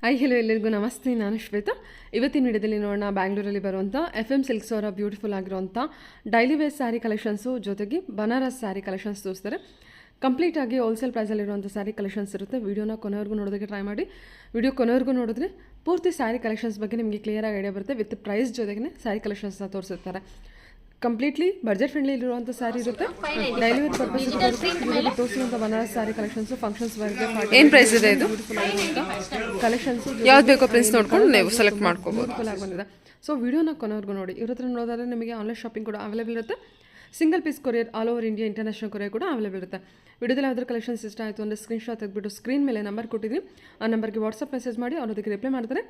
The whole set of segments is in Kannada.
ಹಾಯ್ ಹೆಲೋ ಎಲ್ಲರಿಗೂ ನಮಸ್ತೆ. ನಾನು ಶ್ವೇತಾ. ಇವತ್ತಿನ ವಿಡಿಯೋದಲ್ಲಿ ನೋಡೋಣ ಬ್ಯಾಂಗ್ಳೂರಲ್ಲಿ ಬರುವಂಥ FM ಸಿಲ್ಕ್ಸ್ ಅವರ ಬ್ಯೂಟಿಫುಲ್ ಆಗಿರುವಂಥ ಡೈಲಿ ವೇರ್ ಸ್ಯಾರಿ ಕಲೆಕ್ಷನ್ಸು ಜೊತೆಗೆ ಬನಾರಸ್ ಸ್ಯಾರಿ ಕಲೆಕ್ಷನ್ಸ್ ತೋರಿಸ್ತಾರೆ. ಕಂಪ್ಲೀಟಾಗಿ ಹೋಲ್ಸೇಲ್ ಪ್ರೈಸಲ್ಲಿರುವಂಥ ಸ್ಯಾರಿ ಕಲೆಕ್ಷನ್ಸ್ ಇರುತ್ತೆ. ವಿಡಿಯೋನ ಕೊನೆವರೆಗೂ ನೋಡೋದಕ್ಕೆ ಟ್ರೈ ಮಾಡಿ. ವಿಡಿಯೋ ಕೊನೆವರೆಗೂ ನೋಡಿದ್ರೆ ಪೂರ್ತಿ ಸ್ಯಾರಿ ಕಲೆಕ್ಷನ್ಸ್ ಬಗ್ಗೆ ನಿಮಗೆ ಕ್ಲಿಯರಾಗಿ ಐಡಿಯಾ ಬರುತ್ತೆ. ವಿತ್ ಪ್ರೈಸ್ ಜೊತೆಗೆ ಸ್ಯಾರಿ ಕಲೆಕ್ಷನ್ಸ್ನ ತೋರಿಸಿರ್ತಾರೆ. ಕಂಪ್ಲೀಟ್ಲಿ ಬಜೆಟ್ ಫ್ರೆಂಡ್ಲಿ ಇರುವಂಥ ಸ್ಯಾರಿ ಇರುತ್ತೆ. ಡೈಲಿ ವೇರ್ ಪರ್ಪಸ್ ತೋರಿಸಿರುವಂಥ ಬನಾರಸ್ ಸ್ಯಾರಿ ಕಲೆಕ್ಷನ್ಸು ಫಂಕ್ಷನ್ಸ್ ವರ್ಗೆ ಏನು ಪ್ರೈಸ್ ಇದೆ ಇದು ಕಲೆಕ್ಷನ್ಸು ಯಾವ್ದು ಬೇಕೋ ಪ್ರಿನ್ಸ್ ನೋಡ್ಕೊಂಡು ನೀವು ಸೆಲೆಕ್ಟ್ ಮಾಡ್ಕೋಬೋದು. ಬ್ಯೂಟಿಫುಲ್ ಆಗಿ ಬಂದಿದೆ. ಸೊ ವಿಡಿಯೋನ ಕೊನೆವರೆಗೂ ನೋಡಿ. ಇವ್ರ ಹತ್ರ ನೋಡೋದಾದ್ರೆ ನಿಮಗೆ ಆನ್ಲೈನ್ ಶಾಪಿಂಗ್ ಕೂಡ ಅವೈಲೇಬಲ್ ಇರುತ್ತೆ. Single piece courier all over India international courier ಕೂಡ ಅವೈಲೇಬಲ್ ಇರುತ್ತೆ. ವಿಡಿಯೋದಲ್ಲಿ ಯಾವ್ದಾದ್ರು ಕಲೆಕ್ಷನ್ಸ್ ಇಷ್ಟ ಆಯಿತು ಅಂದರೆ ಸ್ಕ್ರೀನ್ಶಾಟ್ ತೆಗೆದುಬಿಟ್ಟು ಸ್ಕ್ರೀನ್ ಮೇಲೆ ನಂಬರ್ ಕೊಟ್ಟಿದ್ದೀನಿ. ಆ ನಂಬರ್ಗೆ ವಾಟ್ಸಪ್ ಮೆಸೇಜ್ ಮಾಡಿ ಅವ್ರು ಅದಕ್ಕೆ ರಿಪ್ಲೈ ಮಾಡ್ತಾರೆ.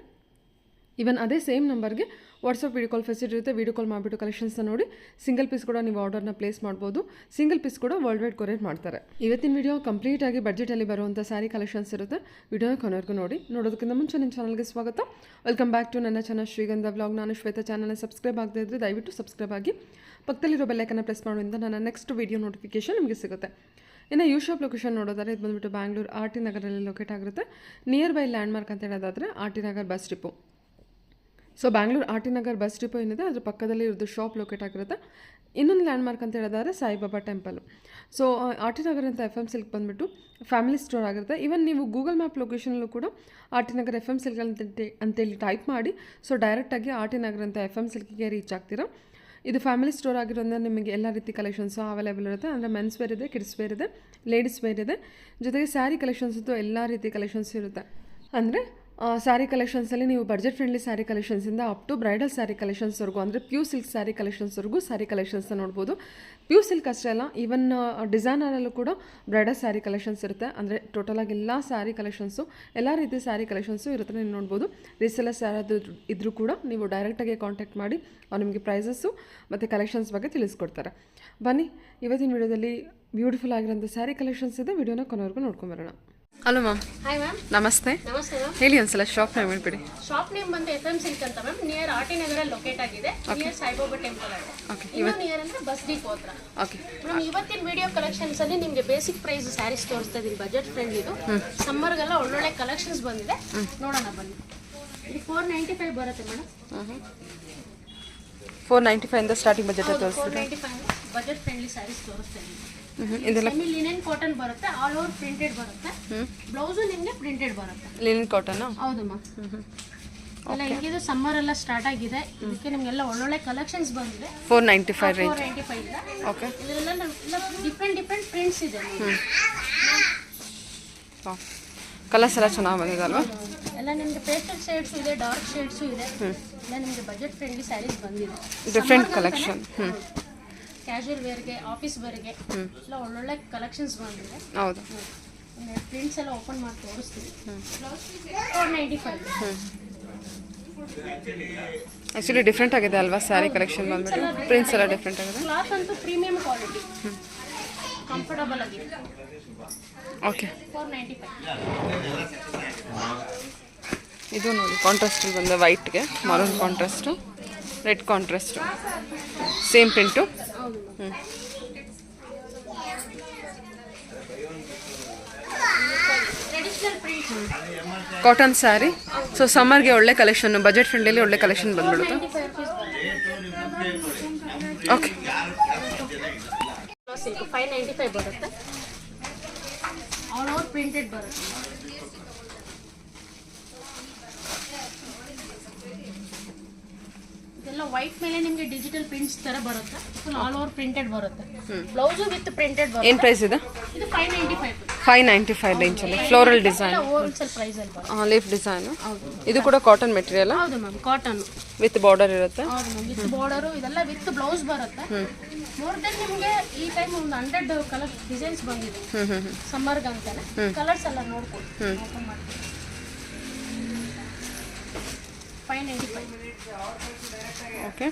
ಈವನ್ ಅದೇ ಸೇಮ್ ನಂಬರ್ಗೆ ವಾಟ್ಸಪ್ ವೀಡಿಯೋ ಕಾಲ್ ಫೆಸಿಲಿಟಿ ಇರುತ್ತೆ. ವೀಡಿಯೋ ಕಾಲ್ ಮಾಡಿಬಿಟ್ಟು ಕಲೆಕ್ಷನ್ಸ್ನ ನೋಡಿ ಸಿಂಗಲ್ ಪೀಸ್ ಕೂಡ ನೀವು ಆರ್ಡರ್ನ ಪ್ಲೇಸ್ ಮಾಡ್ಬೋದು. ಸಿಂಗಲ್ ಪೀಸ್ ಕೂಡ ವರ್ಲ್ಡ್ ವೈಡ್ ಕೊರಿಯರ್ ಮಾಡ್ತಾರೆ. ಇವತ್ತಿನ ವಿಡಿಯೋ ಕಂಪ್ಲೀಟಾಗಿ ಬಜೆಟಲ್ಲಿ ಬರುವಂಥ ಸ್ಯಾರಿ ಕಲೆಕ್ಷನ್ಸ್ ಇರುತ್ತೆ. ವಿಡಿಯೋನ ಕೊನೆವರೆಗೂ ನೋಡಿ. ನೋಡೋದಕ್ಕಿಂತ ಮುಂಚೆ ನಿಮ್ಮ ಚಾನಲ್ಗೆ ಸ್ವಾಗತ. ವೆಲ್ಕಮ್ ಬ್ಯಾಕ್ ಟು ನನ್ನ ಚಾನಲ್ ಶ್ರೀಗಂಧ ವ್ಲಾಗ್. ನಾನು ಶ್ವೇತಾ. ಚಾನಲ್ನ ಸಬ್ಸ್ಕ್ರೈಬ್ ಆಗದೇ ಇದ್ದರೆ ದಯವಿಟ್ಟು ಸಬ್ಸ್ಕ್ರೈಬ್ ಆಗಿ ಪಕ್ಕದಲ್ಲಿರೋ ಬೆಲ್ಲೈಕನ್ನ ಪ್ರೆಸ್ ಮಾಡೋದ್ರಿಂದ ನನ್ನ ನೆಕ್ಸ್ಟ್ ವಿಡಿಯೋ ನೋಟಿಫಿಕೇಶನ್ ನಿಮಗೆ ಸಿಗುತ್ತೆ. ಇನ್ನು ಯು ಶಾಪ್ ಲೊಕೇಶನ್ ನೋಡೋದಾದ್ರೆ ಇದು ಬಂದುಬಿಟ್ಟು ಬ್ಯಾಂಗ್ಳೂರು RT ನಗರಲ್ಲಿ ಲೊಕೇಟ್ ಆಗಿರುತ್ತೆ. ನಿಯರ್ ಬೈ ಲ್ಯಾಂಡ್ಮಾರ್ಕ್ ಅಂತ ಹೇಳೋದಾದರೆ RT Nagar bus depot. So Bangalore RT Nagar bus depot ಏನಿದೆ ಅದ್ರ ಪಕ್ಕದಲ್ಲಿ ಇರೋದು ಶಾಪ್ ಲೊಕೇಟ್ ಆಗಿರುತ್ತೆ. ಇನ್ನೊಂದು ಲ್ಯಾಂಡ್ಮಾರ್ಕ್ ಅಂತ ಹೇಳಿದ್ರೆ Saibaba temple. So RT Nagar ಅಂತ FM ಸಿಲ್ಕ್ ಬಂದುಬಿಟ್ಟು ಫ್ಯಾಮಿಲಿ ಸ್ಟೋರ್ ಆಗಿರುತ್ತೆ. ಈವನ್ ನೀವು ಗೂಗಲ್ ಮ್ಯಾಪ್ ಲೊಕೇಶನಲ್ಲೂ ಕೂಡ RT ನಗರ್ FM ಸಿಲ್ಕ್ ಅಂತೇಳಿ ಟೈಪ್ ಮಾಡಿ ಸೊ ಡೈರೆಕ್ಟಾಗಿ RT ನಗರ್ ಅಂತ FM ಸಿಲ್ಕಿಗೆ ರೀಚ್ ಆಗ್ತೀರಾ. ಇದು ಫ್ಯಾಮಿಲಿ ಸ್ಟೋರ್ ಆಗಿರೋದ್ರಿಂದ ನಿಮಗೆ ಎಲ್ಲ ರೀತಿ ಕಲೆಕ್ಷನ್ಸು ಅವೈಲೇಬಲ್ ಇರುತ್ತೆ. ಅಂದರೆ ಮೆನ್ಸ್ ವೇರ್ ಇದೆ, ಕಿಡ್ಸ್ ವೇರ್ ಇದೆ, ಲೇಡೀಸ್ ವೇರ್ ಇದೆ, ಜೊತೆಗೆ ಸ್ಯಾರಿ ಕಲೆಕ್ಷನ್ಸ್ ಇತ್ತು. ಎಲ್ಲ ರೀತಿ ಕಲೆಕ್ಷನ್ಸ್ ಇರುತ್ತೆ. ಅಂದರೆ ಸ್ಯಾರಿ ಕಲೆಕ್ಷನ್ಸಲ್ಲಿ ನೀವು ಬಜೆಟ್ ಫ್ರೆಂಡ್ಲಿ ಸ್ಯಾರಿ ಕಲೆಕ್ಷನ್ಸಿಂದ ಅಪ್ ಟು ಬ್ರೈಡಲ್ ಸ್ಯಾರಿ ಕಲೆಕ್ಷನ್ಸ್ವರೆಗೂ ಅಂದರೆ ಪ್ಯೂ ಸಿಲ್ಕ್ ಸ್ಯಾರಿ ಕಲೆಕ್ಷನ್ಸ್ವರೆಗೂ ಸ್ಯಾರಿ ಕಲೆಕ್ಷನ್ಸ್ನ ನೋಡ್ಬೋದು. ಪ್ಯೂ ಸಿಲ್ಕ್ ಅಷ್ಟೇ ಅಲ್ಲ, ಈವನ್ ಡಿಸೈನರಲ್ಲೂ ಕೂಡ ಬ್ರೈಡಲ್ ಸ್ಯಾರಿ ಕಲೆಕ್ಷನ್ಸ್ ಇರುತ್ತೆ. ಅಂದರೆ ಟೋಟಲಾಗಿ ಎಲ್ಲ ಸ್ಯಾರಿ ಕಲೆಕ್ಷನ್ಸು ಎಲ್ಲ ರೀತಿ ಸ್ಯಾರಿ ಕಲೆಕ್ಷನ್ಸು ಇರುತ್ತೆ. ನೀವು ನೋಡ್ಬೋದು. ರೀಸೆಲ್ಲರ್ಸ್ ಯಾರಾದರೂ ಇದ್ದರೂ ಕೂಡ ನೀವು ಡೈರೆಕ್ಟಾಗಿ ಕಾಂಟ್ಯಾಕ್ಟ್ ಮಾಡಿ ಅವ್ರು ನಿಮಗೆ ಪ್ರೈಸಸ್ಸು ಮತ್ತು ಕಲೆಕ್ಷನ್ಸ್ ಬಗ್ಗೆ ತಿಳಿಸ್ಕೊಡ್ತಾರೆ. ಬನ್ನಿ ಇವತ್ತಿನ ವಿಡಿಯೋದಲ್ಲಿ ಬ್ಯೂಟಿಫುಲ್ ಆಗಿರೋಂಥ ಸ್ಯಾರಿ ಕಲೆಕ್ಷನ್ಸ್ ಇದೆ. ವಿಡಿಯೋನ ಕೊನೆವರೆಗೂ ನೋಡ್ಕೊಂಬರೋಣ. Hello ma'am. Hi ma'am. ನಮಸ್ತೆ. ನಮಸ್ತೆ ಮ್ಯಾಮ್. ಹೇಳಿ ಒಂದ್ಸಲ ಶಾಪ್ ನೇಮ್ ಹೇಳ್ಬಿಡಿ. ಶಾಪ್ ನೇಮ್ ಬಂದು FM ಸಿಲ್ಕ್ ಅಂತ ಮ್ಯಾಮ್. ನಿಯರ್ RT ನಗರಲ್ಲಿ ಲೊಕೇಟ್ ಆಗಿದೆ. ನಿಯರ್ ಸಾಯಿಬಾಬಾ ಟೆಂಪಲ್ ಆಗಿದೆ. ಓಕೆ. ಇನ್ನೂ ನಿಯರ್ ಅಂದ್ರೆ ಬಸ್ ಡಿಪೋ ಹತ್ರ. ಓಕೆ ಮ್ಯಾಮ್, ಇವತ್ತಿನ ವಿಡಿಯೋ ಕಲೆಕ್ಷನ್ಸ್ ಅಲ್ಲಿ ನಿಮಗೆ ಬೇಸಿಕ್ ಪ್ರೈಸ್ ಸ್ಯಾರೀಸ್ ತೋರಿಸ್ತಾ ಇದೀನಿ. ಬಜೆಟ್ ಫ್ರೆಂಡ್ ಇದು. ಸಮ್ಮರ್ಗೆಲ್ಲ ಒಳ್ಳೊಳ್ಳೆ ಕಲೆಕ್ಷನ್ಸ್ ಬಂದಿದೆ. ನೋಡೋಣ ಬನ್ನಿ. ಇದು 495 ಬರುತ್ತೆ ಮೇಡಮ್. 495 ಇಂದ ಸ್ಟಾರ್ಟಿಂಗ್ ಬಜೆಟ್ ತೋರಿಸ್ತೀರಾ? 495 ಬಜೆಟ್ ಫ್ರೆಂಡ್ಲಿ ಸ್ಯಾರೀಸ್ ತೋರಿಸ್ತಾ ಇದೀನಿ. ಇದೆಲ್ಲ ಸೆಮಿ ಲಿನೆನ್ ಕಾಟನ್ ಬರುತ್ತೆ. ಆಲ್ ಓವರ್ ಪ್ರಿಂಟೆಡ್ ಬರುತ್ತೆ. ಬ್ಲೌಸು ನಿಮಗೆ ಪ್ರಿಂಟೆಡ್ ಬರುತ್ತೆ. Linen cotton. ಹೌದು ಮ್ಯಾಮ್. ಎಲ್ಲ ಹೆಂಗಿದು ಸಮ್ಮರ್ ಎಲ್ಲ ಸ್ಟಾರ್ಟ್ ಆಗಿದೆ. ಇದಕ್ಕೆ ನಿಮಗೆಲ್ಲ ಒಳ್ಳೊಳ್ಳೆ ಕಲೆಕ್ಷನ್ಸ್ ಬಂದಿದೆ. 495 ರೇಂಜ್. 495 ಇದೆ. ಓಕೆ. ಇದೆಲ್ಲ ಡಿಫ್ರೆಂಟ್ ಪ್ರಿಂಟ್ಸ್ ಇದೆ. ಕಲರ್ಸ್ ಎಲ್ಲ ಚೆನ್ನಾಗಿ ಬಂದಿದೆ ಅಲ್ವಾ? ಎಲ್ಲ ನಿಮಗೆ ಪೇಸ್ಟಲ್ ಶೇಡ್ಸು ಇದೆ, ಡಾರ್ಕ್ ಶೇಡ್ಸು ಇದೆ. ಎಲ್ಲ ನಿಮಗೆ ಬಜೆಟ್ ಫ್ರೆಂಡ್ಲಿ ಸ್ಯಾರೀಸ್ ಬಂದಿದೆ. Different collection. ಕ್ಯಾಶುವಲ್ ವೇರ್ಗೆ, ಆಫೀಸ್ ವೇರ್ಗೆ ಎಲ್ಲ ಒಳ್ಳೊಳ್ಳೆ ಕಲೆಕ್ಷನ್ಸ್ ಬಂದಿದೆ. ಹೌದು. ಪ್ರಿಂಟ್ಸ್ ಎಲ್ಲ ಓಪನ್ ಮಾಡಿ ತೋರಿಸ್ತೀವಿ. 495. ಆ್ಯಕ್ಚುಲಿ ಡಿಫ್ರೆಂಟ್ ಆಗಿದೆ ಅಲ್ವಾ ಸ್ಯಾರಿ ಕಲೆಕ್ಷನ್ ಬಂದ್ಬಿಟ್ಟು? ಪ್ರಿಂಟ್ಸ್ ಎಲ್ಲ ಡಿಫ್ರೆಂಟ್ ಆಗಿದೆ. ಕ್ಲಾತ್ ಅಂತೂ ಪ್ರೀಮಿಯಂ ಕ್ವಾಲಿಟಿ, ಕಂಫರ್ಟಬಲ್ ಆಗಿದೆ. ಓಕೆ. 495. ಇದು ನೋಡಿ ಕಾಂಟ್ರಾಸ್ಟ್ ಬಂದ ವೈಟ್ಗೆ maroon contrast, red contrast, same print. Cotton sari. So ಸಮ್ಮರ್ಗೆ ಒಳ್ಳೆ ಕಲೆಕ್ಷನ್, ಬಜೆಟ್ ಫ್ರೆಂಡ್ಲಿ ಒಳ್ಳೆ ಕಲೆಕ್ಷನ್ ಬಂದ್ಬಿಡುತ್ತೆ. ಓಕೆ. 595 ಬರುತ್ತೆ. ಆಲ್ ಓವರ್ ಪ್ರಿಂಟೆಡ್ ಬರುತ್ತೆ. ಇದೆಲ್ಲ ವೈಟ್ ಮೇಲೆ ನಿಮಗೆ ಡಿಜಿಟಲ್ ಪ್ರಿಂಟ್ಸ್ ತರ ಬರುತ್ತೆ. ಫುಲ್ ಆಲ್ ಓವರ್ ಪ್ರಿಂಟೆಡ್ ಬರುತ್ತೆ. ಬ್ಲೌಸು ವಿತ್ ಪ್ರಿಂಟೆಡ್ ಬರುತ್ತೆ. ಏನು ಪ್ರೈಸ್ ಇದೆ? ಇದು 595. 595 ರೇಂಜಲ್ಲಿ ಫ್ಲೋರಲ್ ಡಿಸೈನ್, ಹೋಲ್ಸೇಲ್ ಪ್ರೈಸ್ ಅಲ್ಲಿ ಬರುತ್ತೆ. Leaf design. ಇದು ಕೂಡ ಕಾಟನ್ ಮೆಟೀರಿಯಲ್. ಹೌದು ಮ್ಯಾಮ್, ಕಾಟನ್ ವಿತ್ ಬಾರ್ಡರ್ ಇರುತ್ತೆ. ಹೌದು ಮ್ಯಾಮ್, ವಿತ್ ಬಾರ್ಡರು. ಇದೆಲ್ಲ ವಿತ್ ಬ್ಲೌಸ್ ಬರುತ್ತೆ. ಮೋರ್ ದೆನ್ ನಿಮಗೆ ಈ ಟೈಮ್ ಒಂದು 100 ಕಲರ್ ಡಿಸೈನ್ಸ್ ಬಂದಿದೆ ಸಮ್ಮರ್ಗೆ ಅಂತಾನೆ. ಕಲರ್ಸ್ ಎಲ್ಲ ನೋಡ್ಕೊಳ್ಳಿ. ಓಪನ್ ಮಾಡಿ. 595. ಓಕೆ.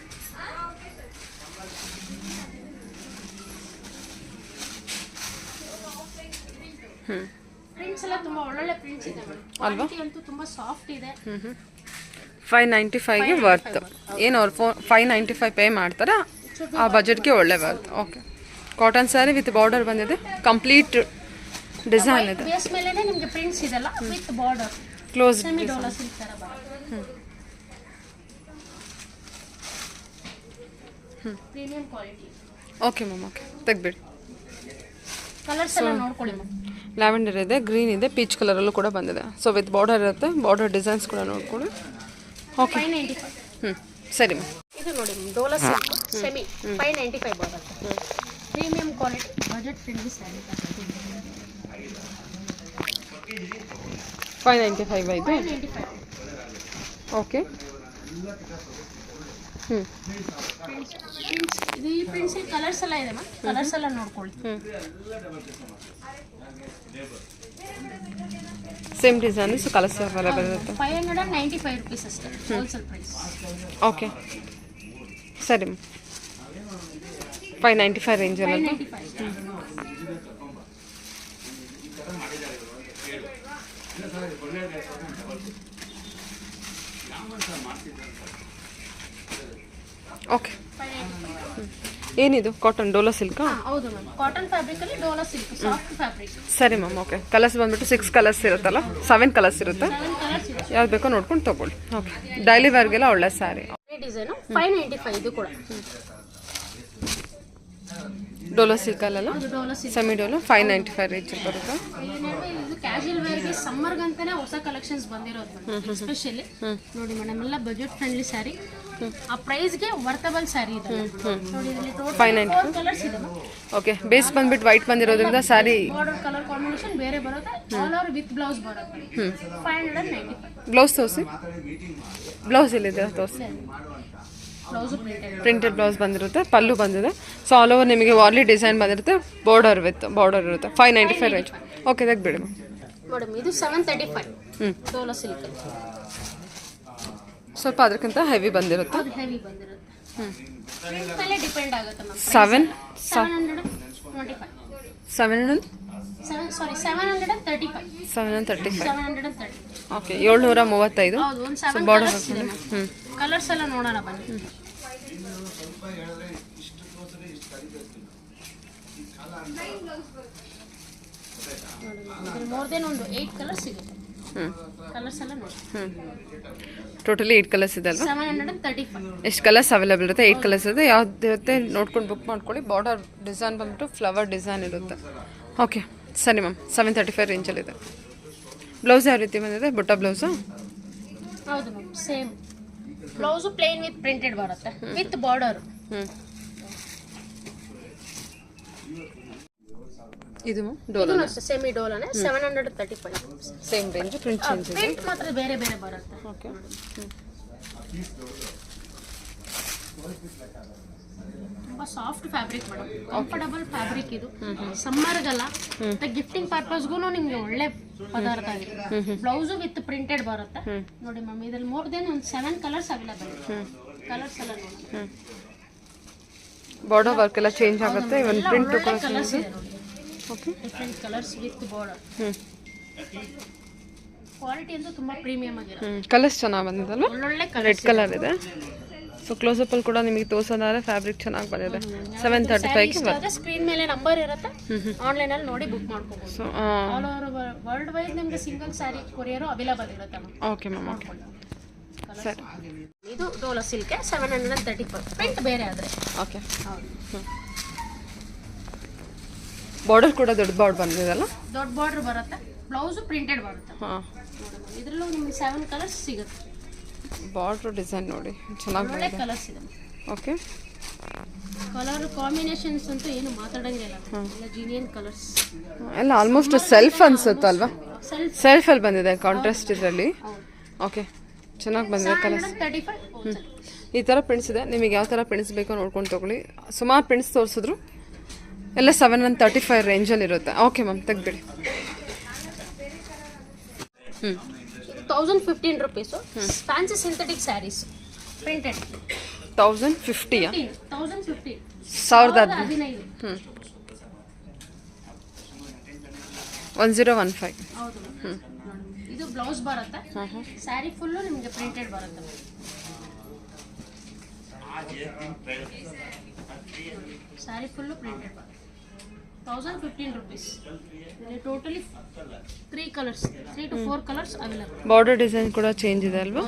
ಪ್ರಿಂಟ್ಸ್ ಎಲ್ಲ ತುಂಬಾ ಒಳ್ಳೊಳ್ಳೆ ಪ್ರಿಂಟ್ಸ್ ಇದೆ ಮೇಡಮ್. ಕ್ವಾಲಿಟಿ ಅಂತೂ ತುಂಬಾ ಸಾಫ್ಟ್ ಇದೆ. 595ಗೆ ವರ್ತ್. ಏನು ಅವ್ರು 595 ಪೇ ಮಾಡ್ತಾರೆ, ಆ ಬಜೆಟ್ಗೆ ಒಳ್ಳೆ worth. Okay. Cotton sari with border ಬಂದಿದೆ. ಕಂಪ್ಲೀಟ್ ಡಿಸೈನ್ ಇದೆ. ಬೇಸ್ ಮೇಲೆನೇ ನಿಮಗೆ ಪ್ರಿಂಟ್ಸ್ ಇದೆಲ್ಲ ವಿತ್ ಬಾರ್ಡರ್. ಕ್ಲೋಸ್ ಸೆಮಿ ಡೋಲಾ ಸಿಲ್ಕ್ ಥರ ಬರುತ್ತೆ. Premium quality. Okay ma'am, okay ತೆಗ್ಬಿಡಿ. ಕಲರ್ಸ್ ಎಲ್ಲ ನೋಡ್ಕೊಳ್ಳಿ ಮ್ಯಾಮ್. ಲ್ಯಾವೆಂಡರ್ ಇದೆ, ಗ್ರೀನ್ ಇದೆ, ಪೀಚ್ ಕಲರಲ್ಲೂ ಕೂಡ ಬಂದಿದೆ. ಸೊ ವಿತ್ ಬಾರ್ಡರ್ ಇರುತ್ತೆ, ಬಾರ್ಡರ್ ಡಿಸೈನ್ಸ್ ಕೂಡ ನೋಡ್ಕೊಳ್ಳಿ. ಓಕೆ 595. ಸರಿ ಮ್ಯಾಮ್. ಇದು ನೋಡಿ ಡೋಲಾ ಸಿಲ್ಕ್ ಸೆಮಿ 595 ಬರುತ್ತೆ. Premium quality budget friendly sari. 595 ಆಯಿತು. 595. ಓಕೆ. ಇದು ಈ ಪ್ರಿಂಟ್ಸಲ್ಲಿ ಕಲರ್ಸ್ ಎಲ್ಲ ಇದೆ ಮ್ಯಾಮ್. ಕಲರ್ಸ್ ಎಲ್ಲ ನೋಡ್ಕೊಳ್ಳಿ. Same design, so colours available ಇರುತ್ತೆ. 595 rupees ಅಷ್ಟೇ ಹೋಲ್ಸೇಲ್ ಪ್ರೈಸ್. ಓಕೆ ಸರಿ ಮ್ಯಾಮ್. 595 ರೇಂಜಲ್ಲಿ. 595. ಓಕೆ. ಏನಿದು ಕಾಟನ್ ಡೋಲಾ ಸಿಲ್ಕಾ? ಹೌದು ಮ್ಯಾಮ್, ಕಾಟನ್ ಫ್ಯಾಬ್ರಿಕ್ ಅಲ್ಲಿ ಡೋಲಾ ಸಿಲ್ಕ್ ಸಾಫ್ಟ್ ಫ್ಯಾಬ್ರಿಕ್. ಸರಿ ಮ್ಯಾಮ್. ಓಕೆ, ಕಲರ್ಸ್ ಬಂದ್ಬಿಟ್ಟು 6 ಕಲರ್ಸ್ ಇರುತ್ತಲ್ಲ, 7 ಕಲರ್ಸ್ ಇರುತ್ತೆ. 7 ಕಲರ್ಸ್ ಇದೆ. ಯಾವ್ದು ಬೇಕೋ ನೋಡ್ಕೊಂಡು ತೊಗೊಳ್ಳಿ. ಓಕೆ, ಡೈಲಿ ವೇರ್ಗೆಲ್ಲ ಒಳ್ಳೆ ಸ್ಯಾರಿ. ಈ ಡಿಸೈನು 595 ಇದು ಕೂಡ. ಡೋಲಾ ಸಿಲ್ಕಲ್ಲೆಲ್ಲ ಅದು Dhola silk. Semi Dhola 595 range ಬರುತ್ತೆ. ಇದು ಕ್ಯಾಶುಯಲ್ ವೇರ್ಗೆ ಸಮ್ಮರ್ಗೆ ಅಂತಾನೆ ಹೊಸ ಕಲೆಕ್ಷನ್ಸ್ ಬಂದಿರೋದು ಮೇಡಮ್. ಎಸ್ಪೆಷಲಿ ನೋಡಿ ಮೇಡಮ್, ಎಲ್ಲ ಬಜೆಟ್ ಫ್ರೆಂಡ್ಲಿ ಸ್ಯಾರಿ. ಆ ಪ್ರೈಸ್ಗೆ ವರ್ತಬಲ್ ಸ್ಯಾರಿ ಇದೆ ನೋಡಿ. ಇದರಲ್ಲಿ ಟೋಟಲ್ 4 ಕಲರ್ಸ್ ಇದೆ. ಓಕೆ, ಬೇಸ್ ಬಂದ್ಬಿಟ್ಟು ವೈಟ್ ಬಂದಿರೋದ್ರಿಂದ ಸ್ಯಾರಿ ಬಾರ್ಡರ್ ಕಲರ್ ಕಾಂಬಿನೇಷನ್ ಬೇರೆ ಬರುತ್ತೆ. ಆಲ್ ಓವರ್ ವಿತ್ ಬ್ಲೌಸ್ ಬರುತ್ತೆ. 595. ಬ್ಲೌಸ್ ತೋರಿಸಿ. ಬ್ಲೌಸ್ ಎಲ್ಲಿದೆ ತೋರಿಸಿ. ಬ್ಲೌಸ್ ಪ್ರಿಂಟೆಡ್ ಬ್ಲೌಸ್ ಬಂದಿರುತ್ತೆ, ಪಲ್ಲು ಬಂದಿದೆ. ಸೊ ಆಲ್ ಓವರ್ ನಿಮಗೆ ವಾರ್ಲಿ ಡಿಸೈನ್ ಬಂದಿರುತ್ತೆ, ಬಾರ್ಡರ್ ವಿತ್ ಬಾರ್ಡರ್ ಇರುತ್ತೆ. 595 ರೇಂಜ್. Okay, ತೆಗ್ಬಿಡಿ madam. ಇದು 735 ಡೋಲಾ ಸಿಲ್ಕ್. ಸ್ವಲ್ಪ ಅದಕ್ಕಿಂತ ಹೆವಿ ಬಂದಿರುತ್ತೆ. ಅದು ಹೆವಿ ಬಂದಿರುತ್ತೆ. ಪ್ರಿಂಟ್ ಮೇಲೆ ಡಿಪೆಂಡ್ ಆಗುತ್ತೆ ಮ್ಯಾಮ್. 725. 735. 735. 735. ಓಕೆ, 735. ಹೌದು, ಒಂದು 7 ಬಾರ್ಡರ್ ಕಲರ್ಸ್ ಇದೆ ಮ್ಯಾಮ್. ಕಲರ್ಸ್ ಎಲ್ಲ ನೋಡೋಣ ಬನ್ನಿ. ಮೋರ್ ದೆನ್ ಒಂದು 8 ಕಲರ್ಸ್ ಸಿಗುತ್ತೆ. ಕಲರ್ಸ್ ಎಲ್ಲ ನೋಡಿ. ಟೋಟಲಿ 8 ಕಲರ್ಸ್ ಇದೆ ಅಲ್ವಾ? 735. ಎಷ್ಟು ಕಲರ್ಸ್ ಅವೈಲೇಬಲ್ ಇರುತ್ತೆ? 8 ಕಲರ್ಸ್ ಇದೆ. ಯಾವ್ದು ಇರುತ್ತೆ ನೋಡ್ಕೊಂಡು ಬುಕ್ ಮಾಡ್ಕೊಳ್ಳಿ. ಬಾರ್ಡರ್ ಡಿಸೈನ್ ಬಂದ್ಬಿಟ್ಟು ಫ್ಲವರ್ ಡಿಸೈನ್ ಇರುತ್ತೆ. ಓಕೆ ಸರಿ ಮ್ಯಾಮ್. 735 ರೇಂಜಲ್ಲಿದೆ. ಬ್ಲೌಸ್ ಯಾವ ರೀತಿ ಬಂದಿದೆ? ಬುಟ್ಟ ಬ್ಲೌಸು? ಹೌದು ma'am, same blouse plain with printed ಬರುತ್ತೆ, ವಿತ್ ಬಾರ್ಡರ್. ಇದು ಡೋಲಾ ಸೆಮಿ ಡೋಲಾನೆ 735. Same range. ಪ್ರಿಂಟ್ ಚೇಂಜ್ ಇದೆ. ಪ್ರಿಂಟ್ ಮಾತ್ರ ಬೇರೆ ಬೇರೆ ಬರುತ್ತೆ. ಓಕೆ. ತುಂಬಾ soft fabric madam, comfortable fabric ಇದು. ಸಮ್ಮರ್ಗಲ್ಲ, ಮತ್ತೆ ಗಿಫ್ಟಿಂಗ್ ಪರ್ಪಸ್ಗೂ ನಿಮ್ಗೆ ಒಳ್ಳೆ ಪದಾರ್ಥ ಆಗಿದೆ. ಬ್ಲೌಸು ವಿತ್ ಪ್ರಿಂಟೆಡ್ ಬರುತ್ತೆ ನೋಡಿ ಮ್ಯಾಮ್. ಇದ್ರಲ್ಲಿ ಮೋರ್ ದೆನ್ ಒಂದು 7 ಕಲರ್ಸ್ ಅವೈಲೇಬಲ್. ಕಲರ್ಸ್ ಎಲ್ಲ ನೋಡಿ. ಬಾರ್ಡರ್ ವರ್ಕ್ ಎಲ್ಲ ಚೇಂಜ್ ಆಗುತ್ತೆ. ಇವನ್ ಪ್ರಿಂಟ್ ಕಲರ್ಸ್ ಇದೆ ನೋಡಿ. Okay, different colours with border. Quality ಅಂತೂ ತುಂಬಾ ಪ್ರೀಮಿಯಂ ಆಗಿದೆ. ಕಲರ್ಸ್ ಚೆನ್ನಾಗಿ ಬಂದಿದಲ್ವಾ? ಒಳ್ಳೊಳ್ಳೆ ರೆಡ್ ಕಲರ್ ಇದೆ. ಸೊ ಕ್ಲೋಸಪ್ ಅಲ್ಲಿ ಕೂಡ ನಿಮಗೆ ತೋರಿಸೋದಾದ್ರೆ ಫ್ಯಾಬ್ರಿಕ್ ಚೆನ್ನಾಗಿ ಬಂದಿದೆ. 735 ಸ್ಕ್ರೀನ್ ಮೇಲೆ ನಂಬರ್ ಇರುತ್ತೆ, ಆನ್ಲೈನ್ ಅಲ್ಲಿ ನೋಡಿ ಬುಕ್ ಮಾಡ್ಕೋಬಹುದು. So all over world wide ನಿಮಗೆ ಸಿಂಗಲ್ ಸ್ಯಾರಿ ಕೊರಿಯರ್ ಅವೈಲೇಬಲ್ ಇರುತ್ತೆ ಮ್ಯಾಮ್. Okay ma'am. ಓಕೆ ಸರಿ. ಇದು ಡೋಲಾ ಸಿಲ್ಕ್ 735. ಪ್ರಿಂಟ್ ಬೇರೆ ಆದ್ರೆ. ಓಕೆ. ಬಾರ್ಡರ್ ಕೂಡ ದೊಡ್ಡ ಬಾರ್ಡರ್ ಬಂದಿದೆಲ್ಲ. ದೊಡ್ಡ ಬಾರ್ಡರ್ ಬರುತ್ತೆ, ಬ್ಲೌಸ್ ಪ್ರಿಂಟೆಡ್ ಬರುತ್ತೆ. ಹಾಂ, ಇದರಲ್ಲೂ ನಿಮಗೆ 7 ಕಲರ್ಸ್ ಸಿಗುತ್ತೆ. ಬಾರ್ಡರ್ ಡಿಸೈನ್ ನೋಡಿ ಚೆನ್ನಾಗಿ ಒಳ್ಳೆ ಬಂದಿದೆ. ಕಲರ್ಸ್ ಇದೆ. ಓಕೆ. ಕಲರ್ ಕಾಂಬಿನೇಷನ್ಸ್ ಅಂತೂ ಏನು ಮಾತಾಡಂಗಿಲ್ಲ. ಎಲ್ಲ ಜಿನಿಯನ್ ಕಲರ್ಸ್ ಎಲ್ಲ ಆಲ್ಮೋಸ್ಟ್ ಸೆಲ್ಫ್ ಅನ್ಸುತ್ತಲ್ವಾ? ಸೆಲ್ಫ್ ಸೆಲ್ಫಲ್ಲಿ ಬಂದಿದೆ ಕಾಂಟ್ರಾಸ್ಟ್ ಇದರಲ್ಲಿ. ಓಕೆ, ಚೆನ್ನಾಗಿ ಬಂದಿದೆ ಕಲರ್ಸ್. 735. ಈ ಥರ ಪ್ರಿಂಟ್ಸ್ ಇದೆ. ನಿಮಗೆ ಯಾವ ಥರ ಪ್ರಿಂಟ್ಸ್ ಬೇಕೋ ನೋಡ್ಕೊಂಡು ತೊಗೊಳ್ಳಿ. ಸುಮಾರು ಪ್ರಿಂಟ್ಸ್ ತೋರಿಸಿದ್ರು, ಎಲ್ಲ 735 ರೇಂಜಲ್ಲಿ ಇರುತ್ತೆ. ಓಕೆ ಮ್ಯಾಮ್, ತೆಗ್ಬಿಡಿ. 1015 rupees. Fancy synthetic saris printed. 1050ಯಾ? 1015. 1015. 1015. ಹೌದು. ಇದು ಬ್ಲೌಸ್ ಬರುತ್ತೆ, ಸ್ಯಾರಿ ಫುಲ್ಲು ನಿಮಗೆ ಪ್ರಿಂಟೆಡ್ ಬರುತ್ತೆ. ಸ್ಯಾರಿ ಫುಲ್ಲು ಪ್ರಿಂಟೆಡ್ ಬರುತ್ತೆ. 1015 rupees. Totally 3 colors, 3 to 4 colors available. Border design ಕೂಡ ಚೇಂಜ್ ಇದೆ ಅಲ್ವಾ?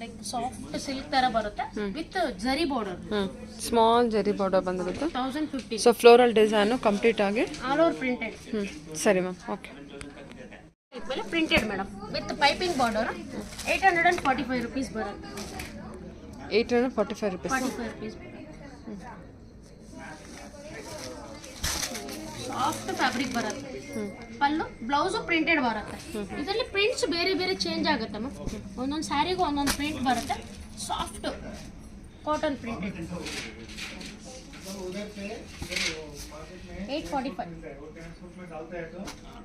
ಲೈಕ್ ಸಾಫ್ಟ್ ಸಿಲ್ಕ್ ತರ ಬರುತ್ತೆ ವಿತ್ ಜರಿ ಬಾರ್ಡರ್. ಸ್ಮಾಲ್ ಜರಿ ಬಾರ್ಡರ್ ಬಂದಿರುತ್ತೆ. 1015. ಸೊ ಫ್ಲೋರಲ್ ಡಿಸೈನು ಕಂಪ್ಲೀಟ್ ಆಗಿ ಆಲ್ ಓವರ್ ಪ್ರಿಂಟೆಡ್. ಸರಿ ಮ್ಯಾಮ್, ಓಕೆ. ಇದ್ಮೇಲೆ printed madam with piping border 845 rupees ಬರುತ್ತೆ. 845 rupees. 45 rupees. ಸಾಫ್ಟ್ ಫ್ಯಾಬ್ರಿಕ್ ಬರುತ್ತೆ. ಪಲ್ಲು ಬ್ಲೌಸು ಪ್ರಿಂಟೆಡ್ ಬರುತ್ತೆ. ಇದರಲ್ಲಿ ಪ್ರಿಂಟ್ಸ್ ಬೇರೆ ಬೇರೆ ಚೇಂಜ್ ಆಗುತ್ತೆ ಮ್ಯಾಮ್. ಒಂದೊಂದು ಸ್ಯಾರಿಗೂ ಒಂದೊಂದು ಪ್ರಿಂಟ್ ಬರುತ್ತೆ. Soft cotton printed.